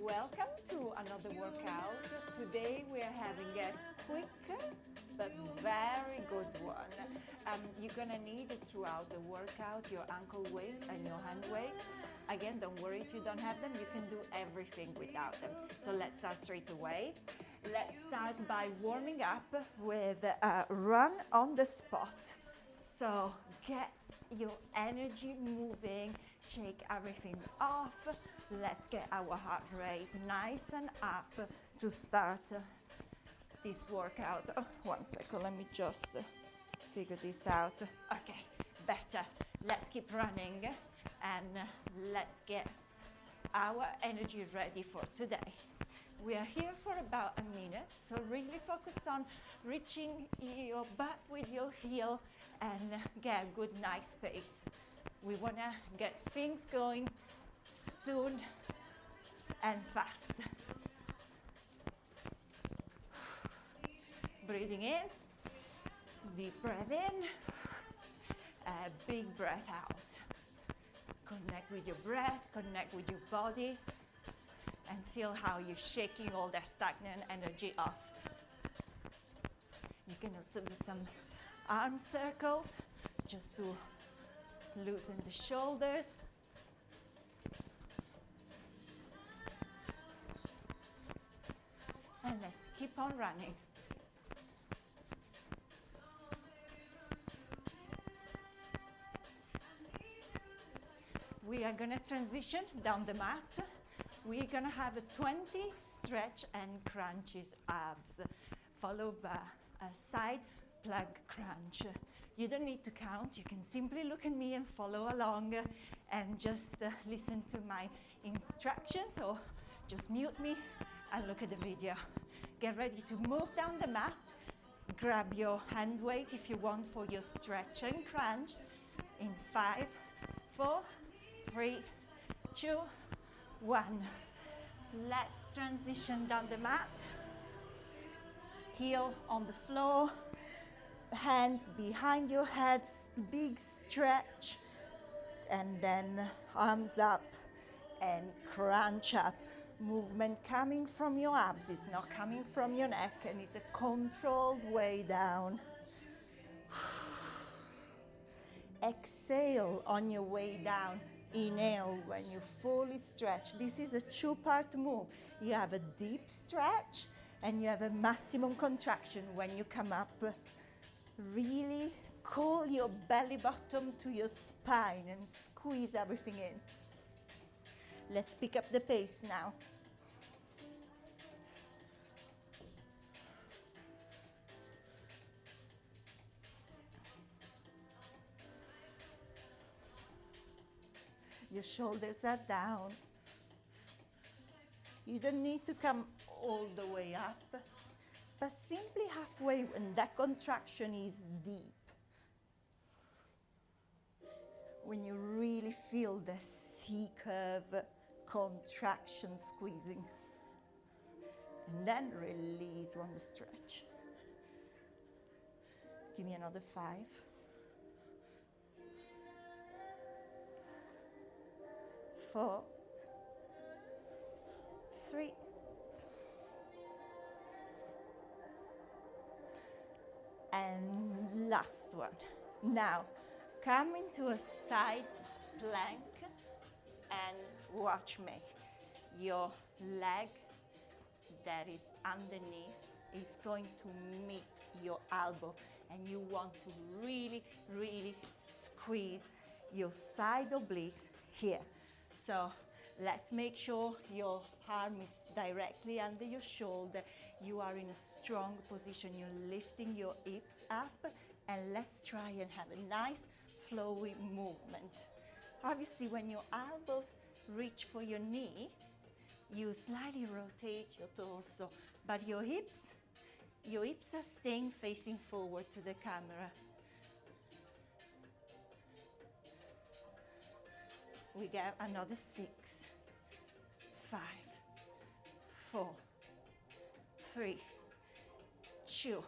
Welcome to another workout. Today we are having a quick but very good one. You're gonna need it throughout the workout, your ankle weights and your hand weights. Again, don't worry if you don't have them, you can do everything without them. So let's start straight away. Let's start by warming up with a run on the spot. So get your energy moving, shake everything off. Let's get our heart rate nice and up to start this workout. Oh, 1 second, let me just figure this out. Okay, better. Let's keep running and let's get our energy ready for today. We are here for about a minute, so really focus on reaching your butt with your heel and get a good nice pace. We want to get things going soon and fast. Breathing in, deep breath in, a big breath out. Connect with your breath, connect with your body, and feel how you're shaking all that stagnant energy off. You can also do some arm circles just to loosen the shoulders. And let's keep on running. We are going to transition down the mat. We're going to have a 20 stretch and crunches abs, followed by a side plug crunch. You don't need to count. You can simply look at me and follow along and just listen to my instructions, or just mute me and look at the video. Get ready to move down the mat. Grab your hand weight if you want for your stretch and crunch. In 5, 4, 3, 2, 1. Let's transition down the mat. Heel on the floor, hands behind your head, big stretch, and then arms up and crunch up. Movement coming from your abs, it's not coming from your neck, and it's a controlled way down. Exhale on your way down. Inhale when you fully stretch. This is a two-part move. You have a deep stretch and you have a maximum contraction when you come up. Really call your belly button to your spine and squeeze everything in. Let's pick up the pace now. Your shoulders are down. You don't need to come all the way up, but simply halfway when that contraction is deep. When you really feel the C-curve contraction squeezing. And then release on the stretch. Give me another 5. 4, 3, and last one. Now, come into a side plank and watch me. Your leg that is underneath is going to meet your elbow, and you want to really, really squeeze your side obliques here. So let's make sure your arm is directly under your shoulder. You are in a strong position. You're lifting your hips up, and let's try and have a nice flowy movement. Obviously, when your elbows reach for your knee, you slightly rotate your torso, but your hips are staying facing forward to the camera. We got another 6, 5, 4, 3, 2.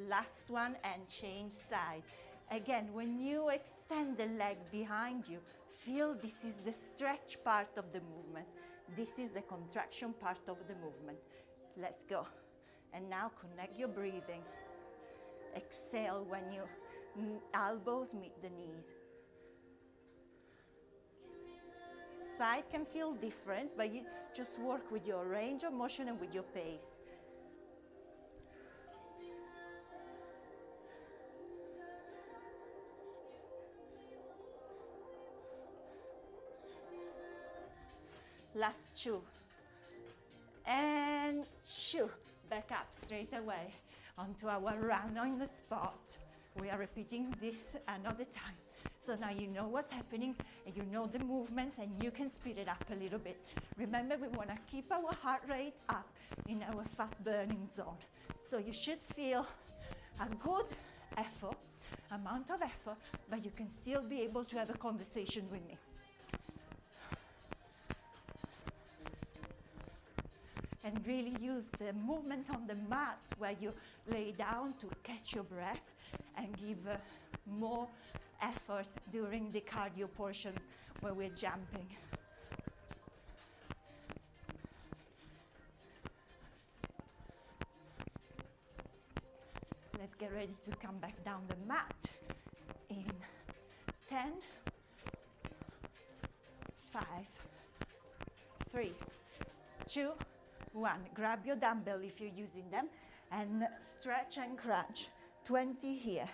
Last one, and change side. Again, when you extend the leg behind you, feel this is the stretch part of the movement. This is the contraction part of the movement. Let's go. And now connect your breathing. Exhale when your elbows meet the knees. Side can feel different, but you just work with your range of motion and with your pace. Last 2. And shoo, back up straight away onto our run on the spot. We are repeating this another time. So now you know what's happening and you know the movements and you can speed it up a little bit. Remember, we want to keep our heart rate up in our fat burning zone. So you should feel a good amount of effort, but you can still be able to have a conversation with me. And really use the movement on the mat where you lay down to catch your breath and give more effort during the cardio portion where we're jumping. Let's get ready to come back down the mat in 10, 5, 3, 2, 1. Grab your dumbbell if you're using them and stretch and crunch. 20 here.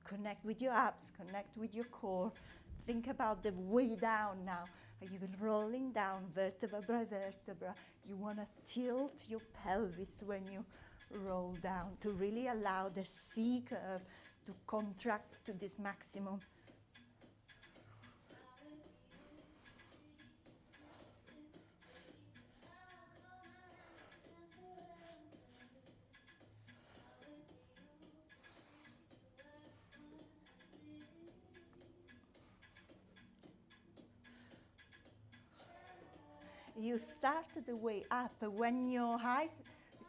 Connect with your abs, connect with your core. Think about the way down now. Are you rolling down vertebra by vertebra? You want to tilt your pelvis when you roll down to really allow the C curve to contract to this maximum. You start the way up when your eyes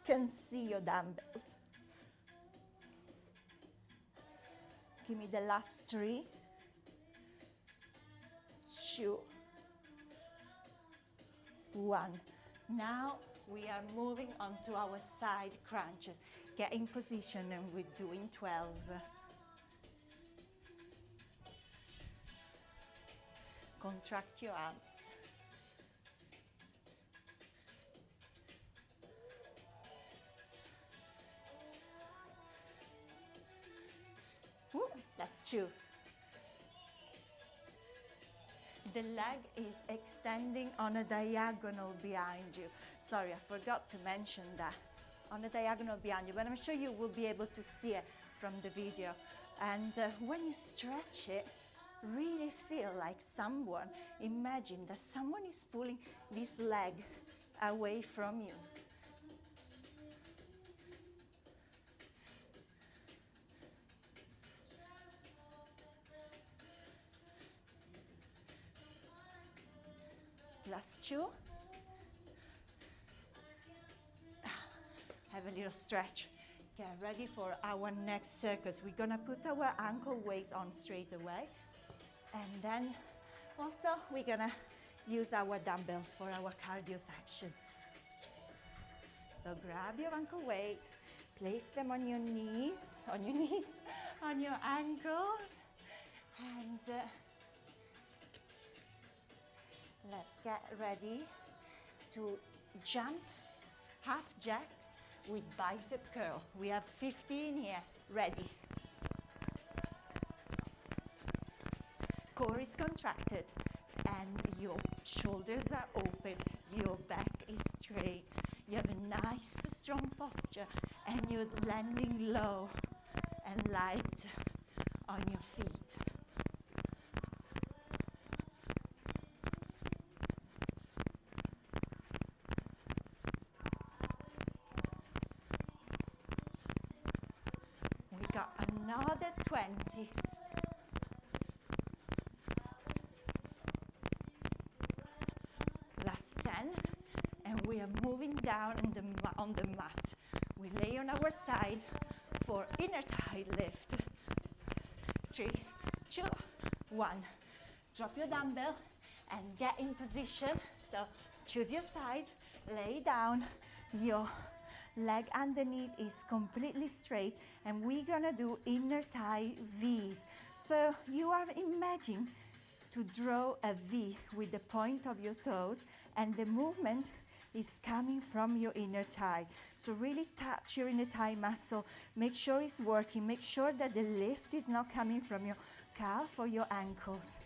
can see your dumbbells. Give me the last 3, 2, 1. Now we are moving on to our side crunches. Get in position and we're doing 12. Contract your abs. That's 2. The leg is extending on a diagonal behind you. Sorry, I forgot to mention that. On a diagonal behind you, but I'm sure you will be able to see it from the video. And when you stretch it, really feel like someone, imagine that someone is pulling this leg away from you. Last 2. Have a little stretch. Get ready for our next circuits. We're gonna put our ankle weights on straight away. And then also we're gonna use our dumbbells for our cardio section. So grab your ankle weights, place them on your knees, on your ankles, and let's get ready to jump half jacks with bicep curl. We have 15 here, ready. Core is contracted and your shoulders are open, your back is straight. You have a nice strong posture and you're landing low and light on your feet. We got another 20. Last 10. we are moving down on the mat. We lay on our side for inner thigh lift. 3, 2, 1. Drop your dumbbell and get in position. So choose your side, lay down, your leg underneath is completely straight, and we're gonna do inner thigh V's. So you are imagining to draw a V with the point of your toes, and the movement is coming from your inner thigh. So really touch your inner thigh muscle, make sure it's working, make sure that the lift is not coming from your calf or your ankles.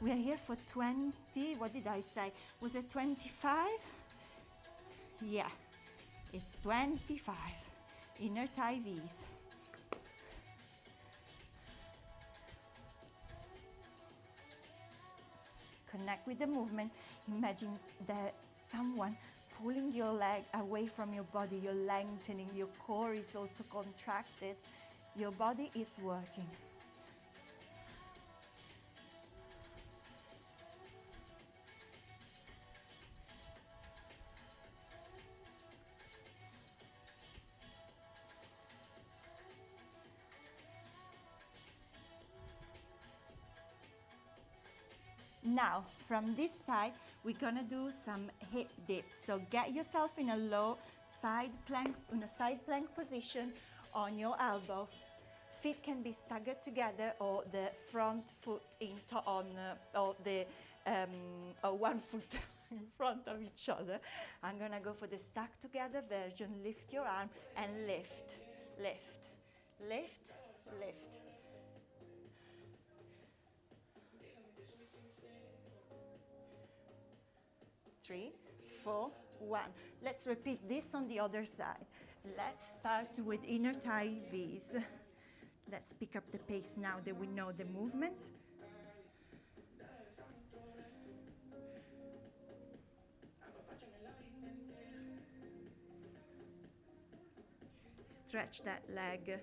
We are here for 20, what did I say? Was it 25? Yeah, it's 25 inner thigh V's. Connect with the movement. Imagine that someone pulling your leg away from your body. You're lengthening, your core is also contracted. Your body is working. Now, from this side, we're gonna do some hip dips. So get yourself in a low side plank, in a side plank position on your elbow. Feet can be staggered together, or the front foot or one foot in front of each other. I'm gonna go for the stack together version. Lift your arm and lift, lift, lift, lift. 3, 4, 1. Let's repeat this on the other side. Let's start with inner thigh V's. Let's pick up the pace now that we know the movement. Stretch that leg.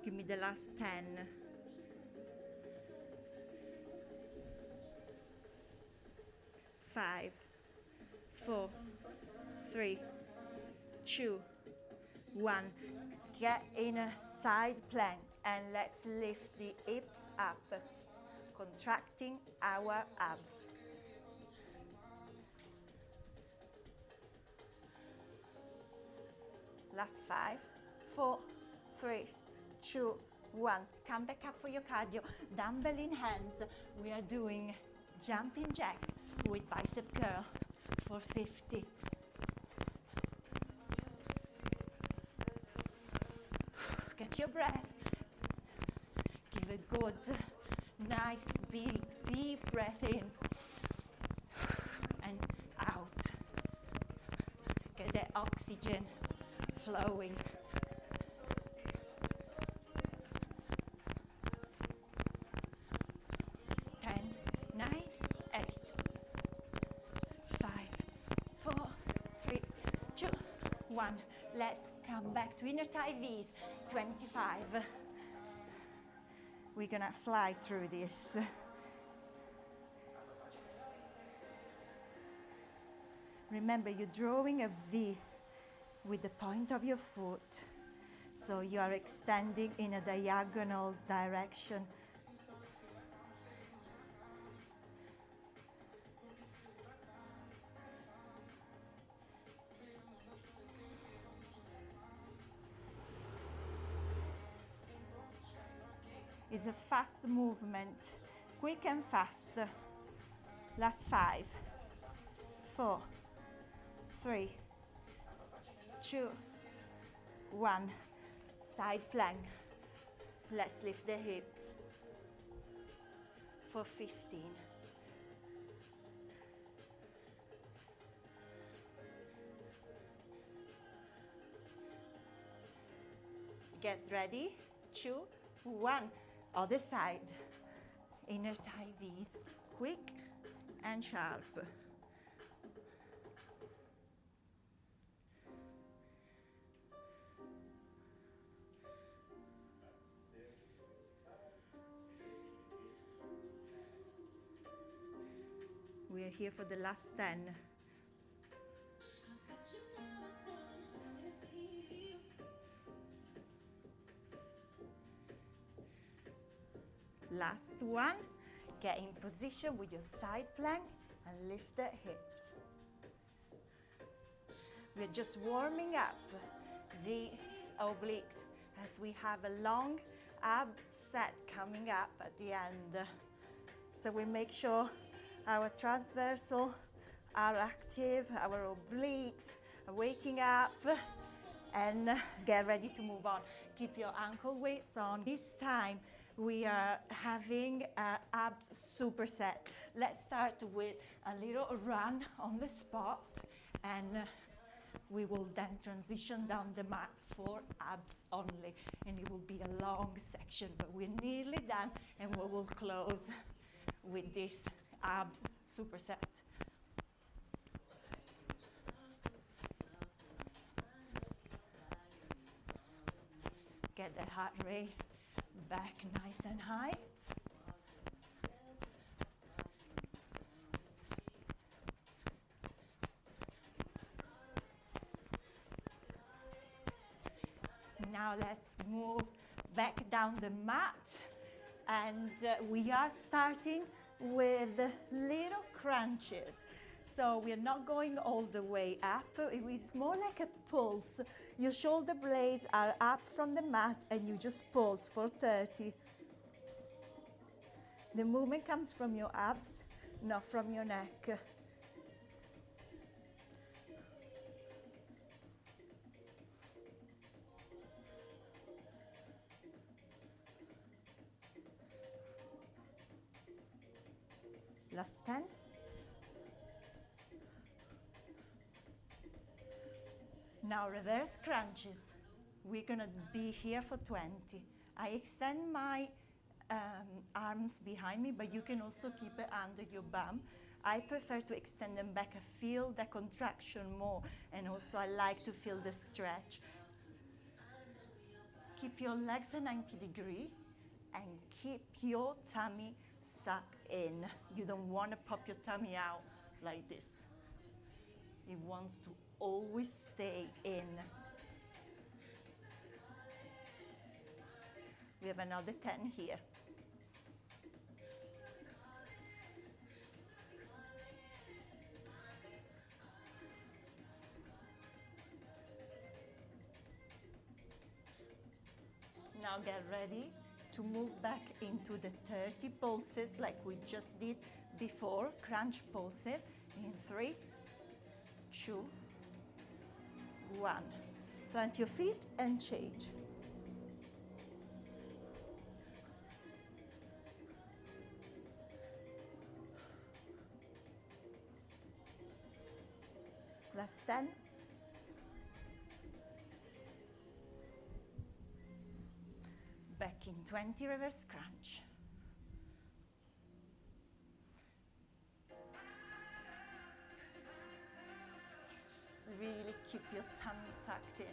Give me the last 10. 5, 4, 3, 2, 1. Get in a side plank and let's lift the hips up, contracting our abs. Last 5, 4, 3, 2, 1. Come back up for your cardio. Dumbbell in hands. We are doing jumping jacks with bicep curl for 50. Get your breath. Give a good, nice, big, deep breath in and out. Get the oxygen flowing. 10, 9, 8. 5, 4, 3, 2, 1. Let's come back to inner thigh V's. 25. We're gonna fly through this. Remember, you're drawing a V with the point of your foot. So you are extending in a diagonal direction. It's a fast movement, quick and fast. Last 5, 4, 3, 2, 1. Side plank. Let's lift the hips for 15. Get ready. 2, 1. Other side. Inner thigh V's, quick and sharp. we are here for the last 10. Last one. Get in position with your side plank and lift the hips. We're just warming up these obliques as we have a long ab set coming up at the end. So we make sure our transversal are active, our obliques are waking up, and get ready to move on. Keep your ankle weights on. This time we are having abs superset. Let's start with a little run on the spot, and we will then transition down the mat for abs only, and it will be a long section, but we're nearly done, and we will close with this abs superset. Get the heart rate back nice and high. Now let's move back down the mat, and we are starting with little crunches. So we're not going all the way up, it's more like a pulse. Your shoulder blades are up from the mat and you just pulse for 30. The movement comes from your abs, not from your neck. Last 10. Now reverse crunches. We're gonna be here for 20. I extend my arms behind me, but you can also keep it under your bum. I prefer to extend them back. I feel the contraction more, and also I like to feel the stretch. Keep your legs at 90 degrees and keep your tummy sucked in. You don't want to pop your tummy out like this. It wants to always stay in. We have another 10 here. Now get ready to move back into the 30 pulses like we just did before, crunch pulses in 3, 2, 1. Plant your feet and change. Last 10. Back in 20 reverse crunch. Really keep your tummy sucked in.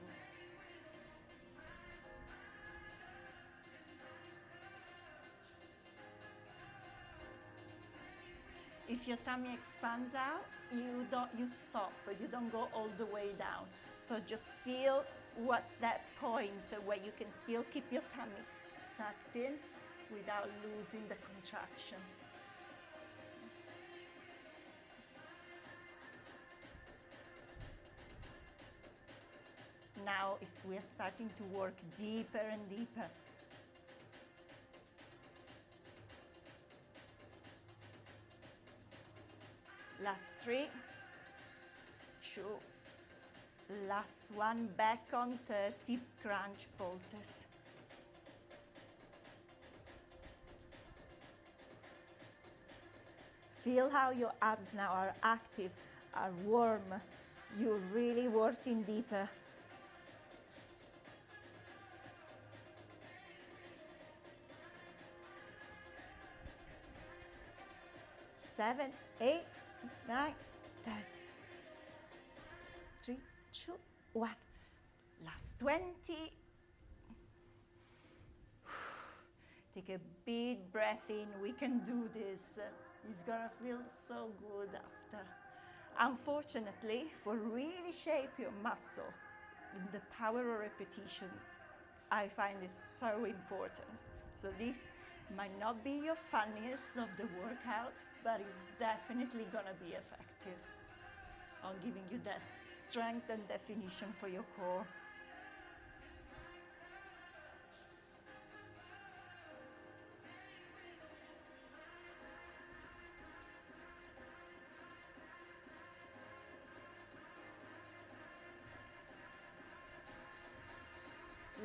If your tummy expands out, you stop, but you don't go all the way down. So just feel what's that point where you can still keep your tummy sucked in without losing the contraction. Now we are starting to work deeper and deeper. Last 3, 2, last one, back on 30 crunch pulses. Feel how your abs now are active, are warm. You're really working deeper. 7, 8, 9, 10. 3, 2, 1. Last 20. Take a big breath in. We can do this. It's gonna feel so good after. Unfortunately, for really shape your muscle, the power of repetitions, I find it so important. So this might not be your funniest of the workout, but it's definitely gonna be effective on giving you that strength and definition for your core.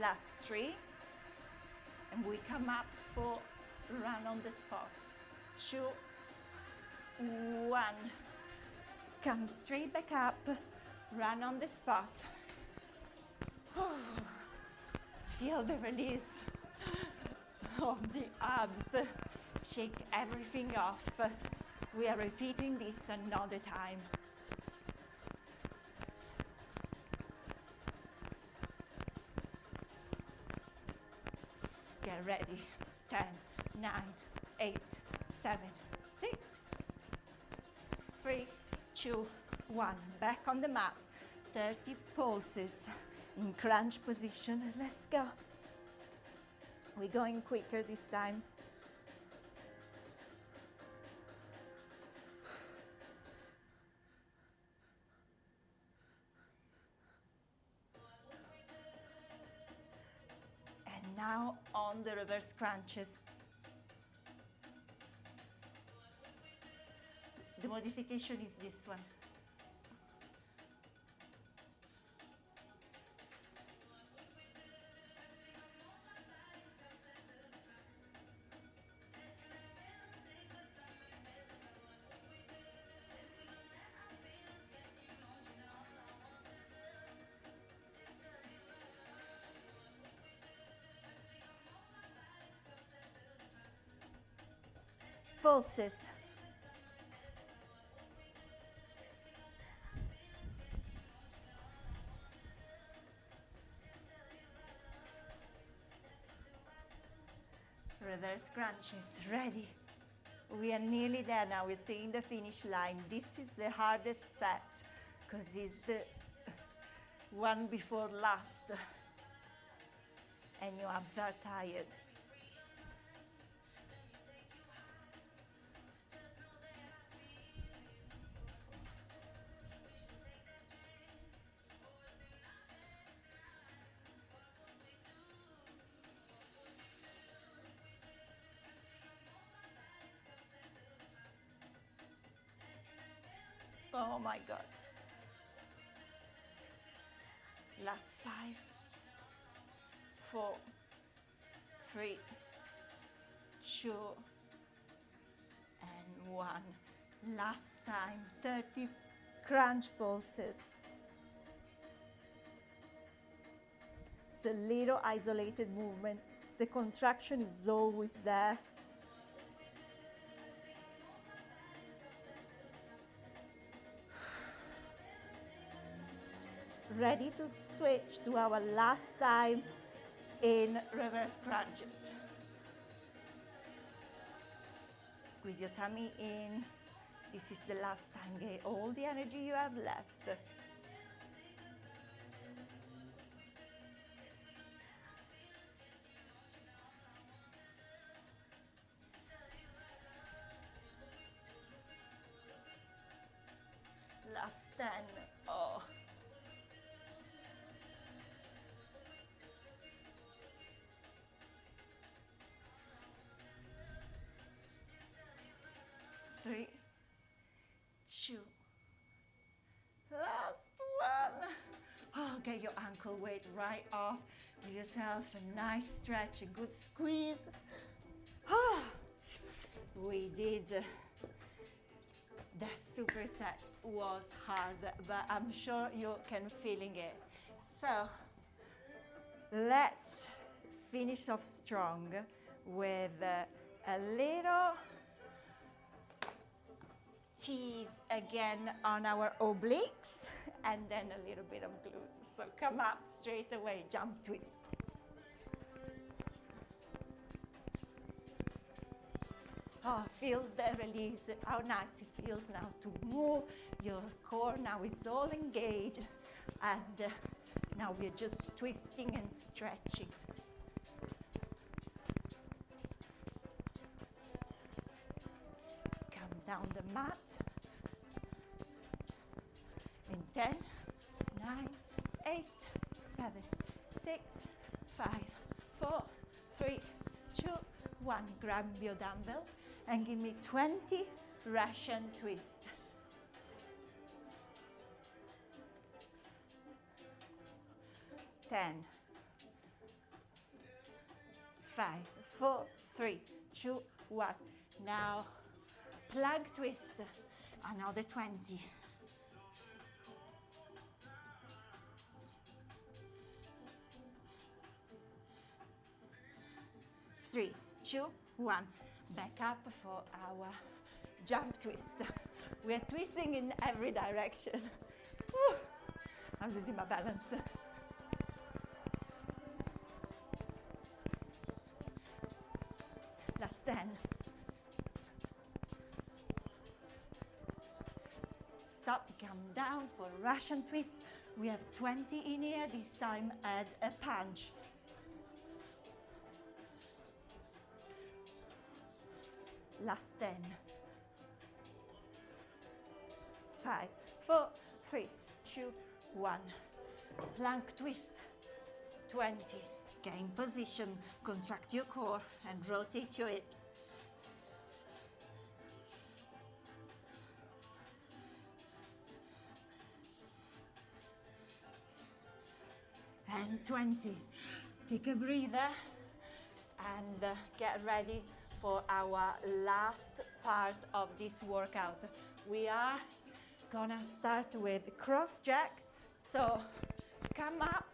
Last 3, and we come up for run on the spot. 2, 1. Come straight back up, run on the spot. Feel the release of the abs. Shake everything off. We are repeating this another time. Get ready. 10, 9, 8, 7, 6, 3, 2, 1. Back on the mat. 30 pulses in crunch position. Let's go. We're going quicker this time. And now on the reverse crunches. The modification is this one. Pulses. Reverse crunches, ready. We are nearly there now, we're seeing the finish line. This is the hardest set, because it's the one before last. And your abs are tired. Oh my God. Last 5, 4, 3, 2, and 1. Last time, 30 crunch pulses. It's a little isolated movement. The contraction is always there. Ready to switch to our last time in reverse crunches. Squeeze your tummy in. This is the last time. Get all the energy you have left. Last 10. Oh. Three, 2, last 1. Oh, get your ankle weight right off. Give yourself a nice stretch, a good squeeze. Oh, we did. That superset was hard, but I'm sure you can feeling it. So let's finish off strong with a little tease again on our obliques and then a little bit of glutes. So come up straight away, jump twist. Oh, feel the release, how nice it feels now to move. Your core now is all engaged, and now we're just twisting and stretching. Come down the mat. In 10, 9, 8, 7, 6, 5, 4, 3, 2, 1. Grab your dumbbell and give me 20 Russian twists. 10, 5, 4, 3, 2, 1. Now plug twist, another 20. 3, 2, 1. Back up for our jump twist. We are twisting in every direction. Woo. I'm losing my balance. Last 10. Stop, come down for Russian twist. We have 20 in here. This time add a punch. Last 10. 5, 4, 3, 2, 1. Plank twist. 20. Gain position, contract your core and rotate your hips. And 20. Take a breather and get ready for our last part of this workout. We are gonna start with cross jack. So come up,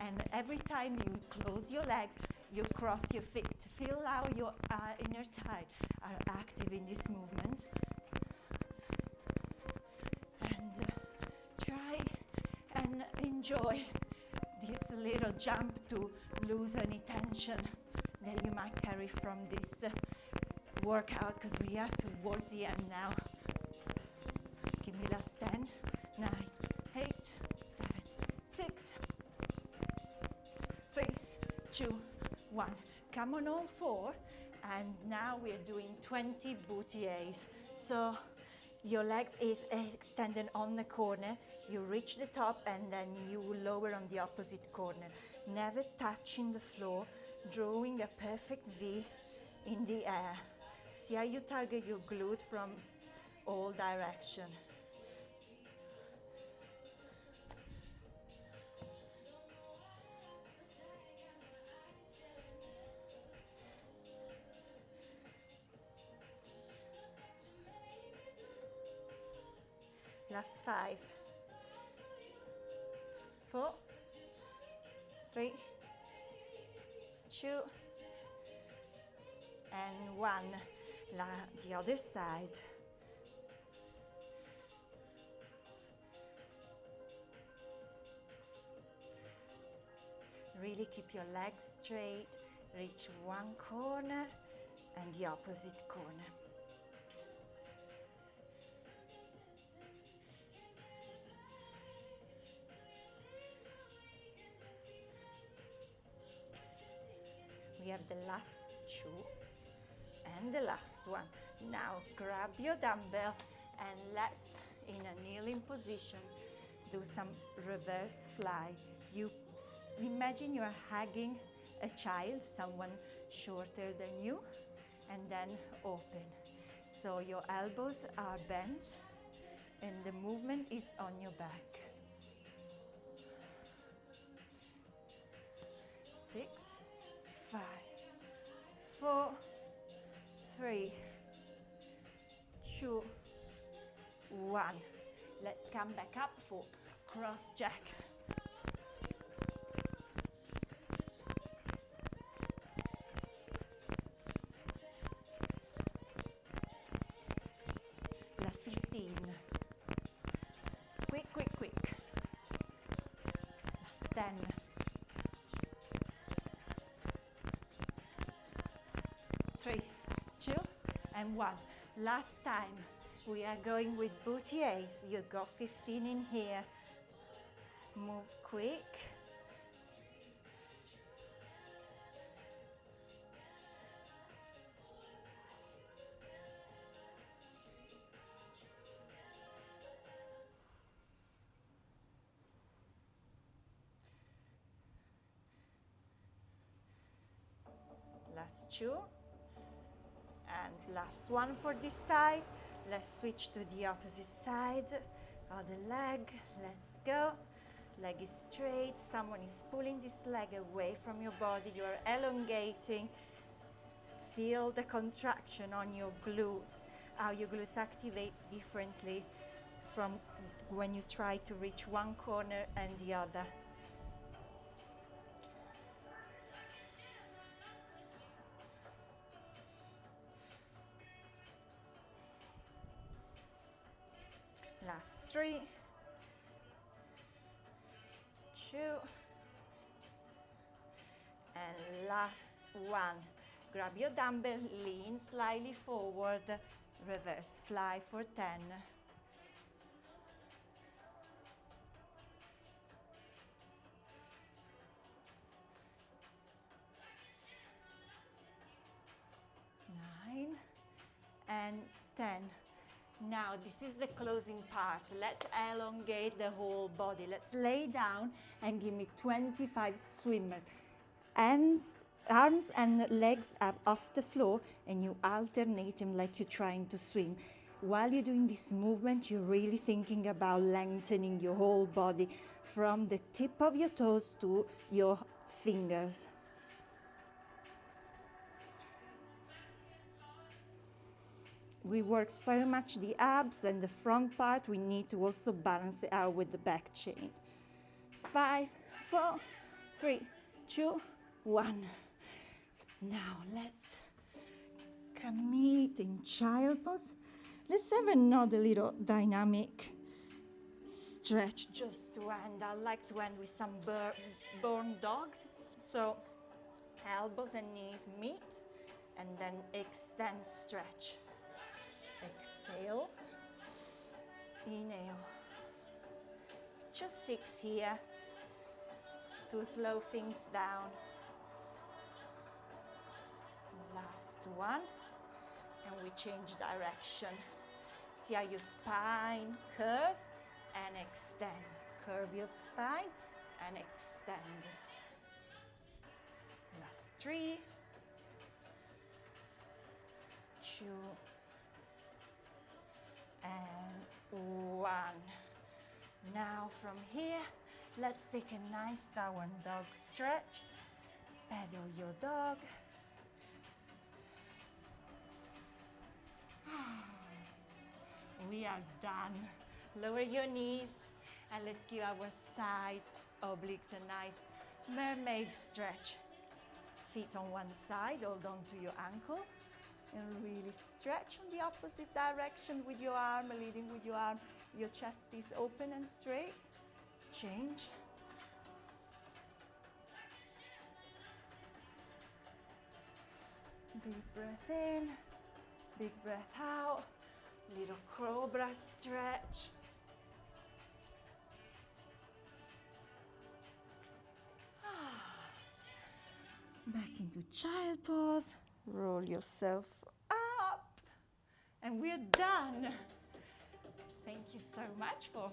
and every time you close your legs, you cross your feet. Feel how your inner thighs are active in this movement. And try and enjoy this little jump to lose any tension that you might carry from this workout, because we are towards the end now. Give me last 10, 9, 8, 7, 6, 3, 2, 1. Come on all four, and now we're doing 20 booty A's. So your legs is extended on the corner, you reach the top and then you lower on the opposite corner. Never touching the floor, drawing a perfect V in the air. See how you target your glute from all directions. Last 5, 4, 3, 2, and 1. The other side. Really keep your legs straight. Reach one corner and the opposite corner. We have the last 2 and the last one. Now grab your dumbbell and let's, in a kneeling position, do some reverse fly. You imagine you're hugging a child, someone shorter than you, and then open. So your elbows are bent and the movement is on your back. 6, 5, 4, 3, 2, 1. Let's come back up for cross jack. Last 15. Quick, quick, quick. Last 10. 3, 2, and 1. Last time. We are going with boutilles. You got 15 in here. Move quick. Last 2. And last 1 for this side. Let's switch to the opposite side. Other leg. Let's go. Leg is straight. Someone is pulling this leg away from your body. You are elongating. Feel the contraction on your glutes. How your glutes activate differently from when you try to reach one corner and the other. Last 3, 2, and last 1. Grab your dumbbell, lean slightly forward, reverse fly for 10. 9 and 10. Now this is the closing part. Let's elongate the whole body. Let's lay down and give me 25 swimmers. Arms and legs up off the floor, and you alternate them like you're trying to swim. While you're doing this movement, you're really thinking about lengthening your whole body from the tip of your toes to your fingers. We work so much the abs and the front part, we need to also balance it out with the back chain. 5, 4, 3, 2, 1. Now let's commit in child pose. Let's have another little dynamic stretch just to end. I like to end with some burn dogs. So elbows and knees meet and then extend, stretch. Exhale, inhale. Just 6 here to slow things down. Last 1, and we change direction. See how your spine curve and extend. Curve your spine and extend. Last 3, 2, and 1. Now from here, let's take a nice downward dog stretch. Pedal your dog. We are done. Lower your knees and let's give our side obliques a nice mermaid stretch. Feet on one side, hold on to your ankle and really stretch on the opposite direction with your arm, leading with your arm. Your chest is open and straight. Change. Deep breath in, big breath out. Little cobra stretch. Back into child pose. Roll yourself up. And we're done. Thank you so much for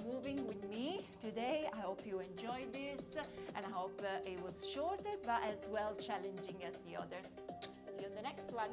moving with me today. I hope you enjoyed this, and I hope it was shorter but as well challenging as the others. See you in the next one.